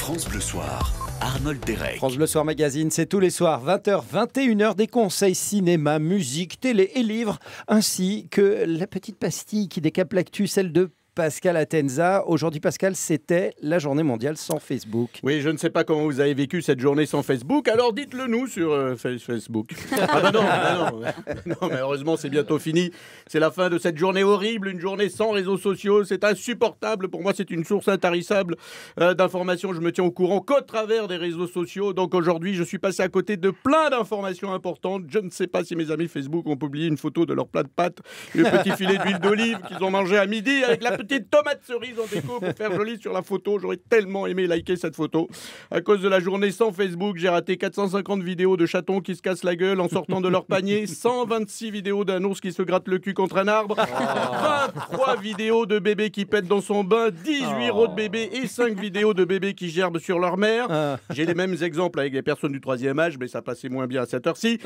France Bleu Soir, Arnold Derek. France Bleu Soir Magazine, c'est tous les soirs, 20h, 21h, des conseils cinéma, musique, télé et livres, ainsi que la petite pastille qui décape l'actu, celle de Pascal Atenza. Aujourd'hui, Pascal, c'était la journée mondiale sans Facebook. Oui, je ne sais pas comment vous avez vécu cette journée sans Facebook, alors dites-le nous sur Facebook. Ah non, mais heureusement, c'est bientôt fini. C'est la fin de cette journée horrible, une journée sans réseaux sociaux. C'est insupportable. Pour moi, c'est une source intarissable d'informations. Je me tiens au courant qu'au travers des réseaux sociaux. Donc aujourd'hui, je suis passé à côté de plein d'informations importantes. Je ne sais pas si mes amis Facebook ont publié une photo de leur plat de pâtes, le petit filet d'huile d'olive qu'ils ont mangé à midi avec la petite tomate cerise en déco pour faire joli sur la photo. J'aurais tellement aimé liker cette photo. À cause de la journée sans Facebook, j'ai raté 450 vidéos de chatons qui se cassent la gueule en sortant de leur panier, 126 vidéos d'un ours qui se gratte le cul contre un arbre, 23 vidéos de bébés qui pètent dans son bain, 18 rots de bébés et 5 vidéos de bébés qui gerbent sur leur mère. J'ai les mêmes exemples avec les personnes du 3e âge, mais ça passait moins bien à cette heure-ci.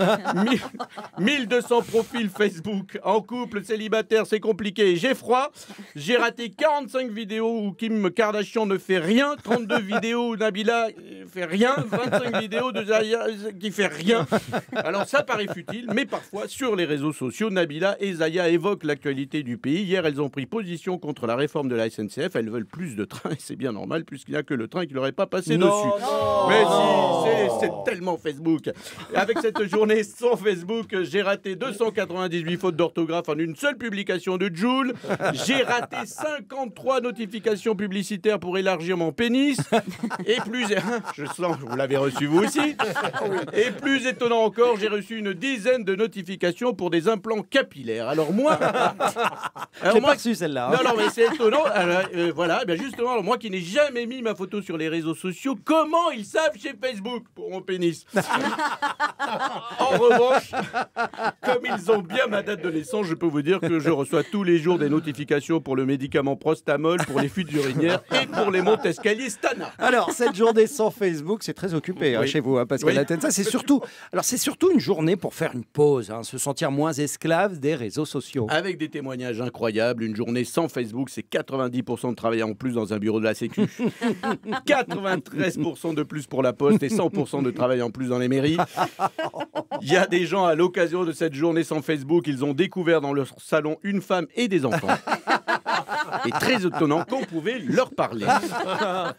1200 profils Facebook. En couple, célibataire, c'est compliqué. J'ai froid. J'ai raté 45 vidéos où Kim Kardashian ne fait rien, 32 vidéos où Nabila fait rien, 25 vidéos de Zaya qui fait rien. Alors ça paraît futile, mais parfois sur les réseaux sociaux, Nabila et Zaya évoquent l'actualité du pays. Hier, elles ont pris position contre la réforme de la SNCF. Elles veulqu'il plus de trains et c'est bien normal puisqu'il n'y a que le train qui leur est pas passé dessus. Non, mais si, c'est tellement Facebook. Avec cette journée sans Facebook, j'ai raté 298 fautes d'orthographe en une seule publication de Joule. J'ai raté 53 notifications publicitaires pour élargir mon pénis. Et plus... Je sens que vous l'avez reçu vous aussi. Et plus étonnant encore, j'ai reçu une dizaine de notifications pour des implants capillaires. Alors moi... J'ai pas reçu celle-là. Hein. Non, mais c'est étonnant. Alors, voilà, bien justement, alors, moi qui n'ai jamais mis ma photo sur les réseaux sociaux, comment ils savent chez Facebook pour mon pénis? En revanche, comme ils ont bien ma date de naissance, je peux vous dire que je reçois tous les jours des notifications pour le médicament Prostamol, pour les fuites urinaires et pour les montes escaliers Stana. Alors, cette journée sans Facebook, c'est très occupé Oui. chez vous, hein, Pascal Atenza. C'est surtout une journée pour faire une pause, hein, se sentir moins esclave des réseaux sociaux. Avec des témoignages incroyables, une journée sans Facebook, c'est 90% de travail en plus dans un bureau de la Sécu, 93% de plus pour la Poste et 100% de travail en plus dans les mairies. Il y a des gens, à l'occasion de cette journée sans Facebook, ils ont découvert dans leur salon une femme et des enfants. Et très étonnant qu'on pouvait leur parler.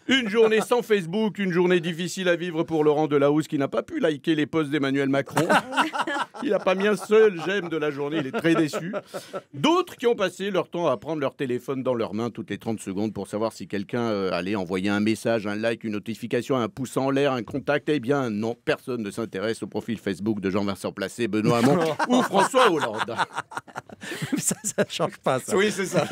Une journée sans Facebook, une journée difficile à vivre pour Laurent Delahousse qui n'a pas pu liker les posts d'Emmanuel Macron. Il n'a pas mis un seul j'aime de la journée, il est très déçu. D'autres qui ont passé leur temps à prendre leur téléphone dans leurs mains toutes les 30 secondes pour savoir si quelqu'un allait envoyer un message, un like, une notification, un pouce en l'air, un contact. Eh bien non, personne ne s'intéresse au profil Facebook de Jean-Vincent Placé, Benoît Hamon ou François Hollande. Ça change pas, ça. Oui, c'est ça.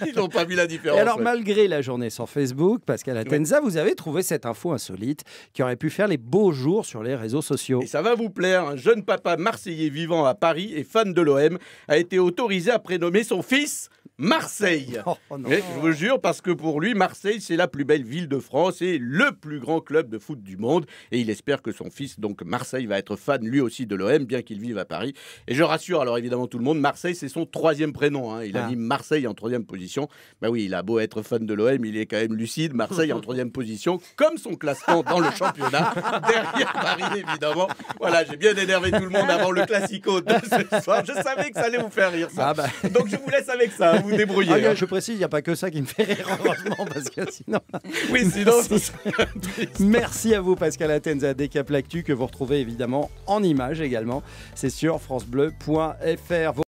Ils n'ont pas vu la différence. Et alors, malgré la journée sans Facebook, Pascal Atenza, vous avez trouvé cette info insolite qui aurait pu faire les beaux jours sur les réseaux sociaux. Et ça va vous plaire, un jeune papa marseillais vivant à Paris et fan de l'OM a été autorisé à prénommer son fils Marseille. Oh, non. Mais je vous jure, parce que pour lui, Marseille, c'est la plus belle ville de France et le plus grand club de foot du monde. Et il espère que son fils, donc Marseille, va être fan lui aussi de l'OM, bien qu'il vive à Paris. Et je rassure alors évidemment tout le monde, Marseille, c'est son 3e prénom. Hein. Il a mis Marseille en 3e position. Bah oui, il a beau être fan de l'OM, il est quand même lucide. Marseille en 3e position, comme son classement dans le championnat, derrière Paris évidemment. Voilà, j'ai bien énervé tout le monde avant le Classico de ce soir. Je savais que ça allait vous faire rire, ça. Donc je vous laisse avec ça, vous débrouillez. Ah, je précise, il n'y a pas que ça qui me fait rire, heureusement, parce que sinon... Oui, sinon... Merci à vous, Pascal Atenza, Décap l'actu, que vous retrouvez évidemment en images également. C'est sur francebleu.fr.